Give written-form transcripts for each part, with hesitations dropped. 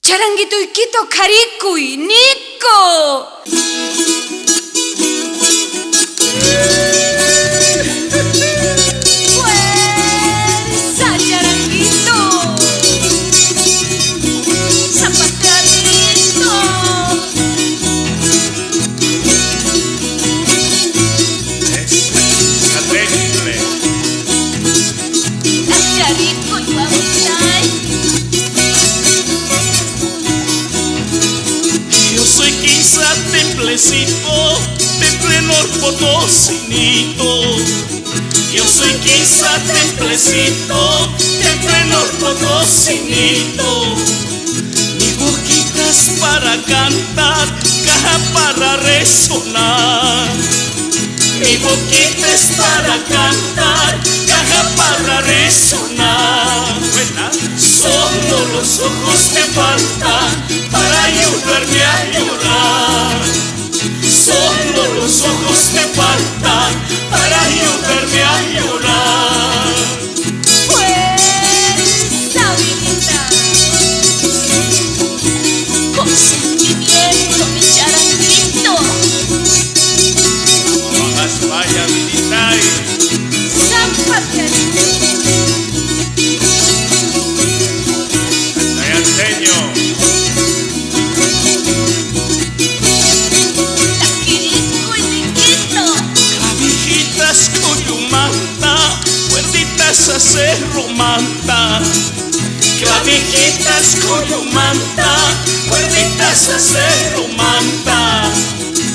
Charanguito Iquito Carikuy Nico. Fuerza Charanguito, zapateadito. Catengle. La Charico y Guamuchay. Yo soy Quinza Templecito, Temple Norpotocinito. Yo soy Quinza Templecito, Temple Norpotocinito. Mi boquita es para cantar, caja para resonar. Mi boquita es para cantar, caja para resonar. Solo los ojos te faltan para ayudarme a llorar. Solo los ojos te faltan para ayudarme a llorar. Fuerza Vinita, con sentimiento mi charanguito. Hojas vaya militar. Zapateadito. Sayanteño. Taquirico y Niquito. Clavijitas coyumanta, cuerditas a cerro manta. Clavijitas coyumanta, cuerditas a cerro manta.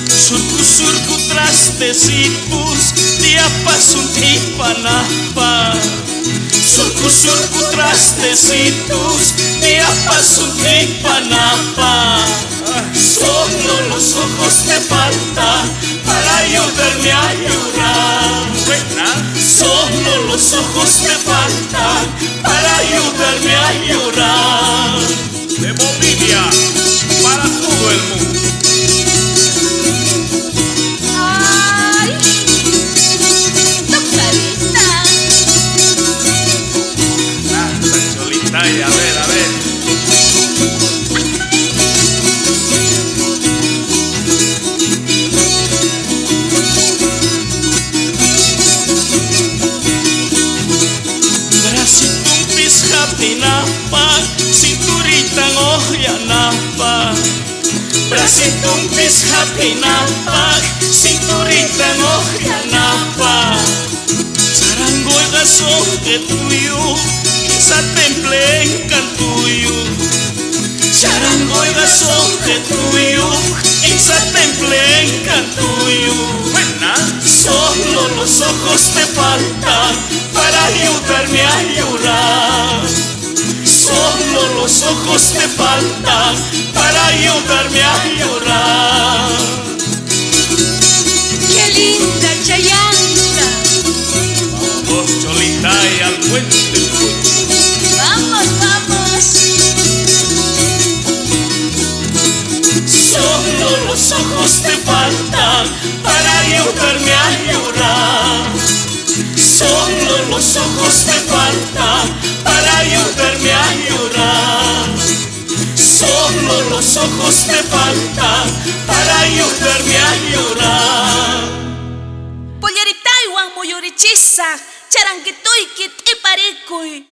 Surcu surcu trastecitos, diapasun tipanapa. Surcu surcu trastecitos, diapasun tipanapa. Solo los ojos te faltan para ayudarme a llorar. Solo los ojos te faltan para ayudarme a llorar. De Bolivia para todo el mundo. Ay, tocadita. Cholita, y a ver. Brasitung pishatinapa, cinturita ngoyanapa. Brasitung pishatinapa, cinturita ngoyanapa. Charango y gaso que tuyo, Quinza Temple encantuyo. Charango y gaso que tuyo, Quinza Temple encantuyo. Solo los ojos te faltan para ayudarme a llorar. Solo los ojos te faltan para ayudarme a llorar. Qué linda chayanta. Vamos, Cholita, y al puente Cucho. Vamos, vamos. Solo los ojos te faltan para ayudarme a llorar. Solo los ojos te faltan para ayudarme a llorar. Solo los ojos te faltan para ayudarme a llorar. Polleritaiwan muyurichisa, charanguito y kitiparikuy.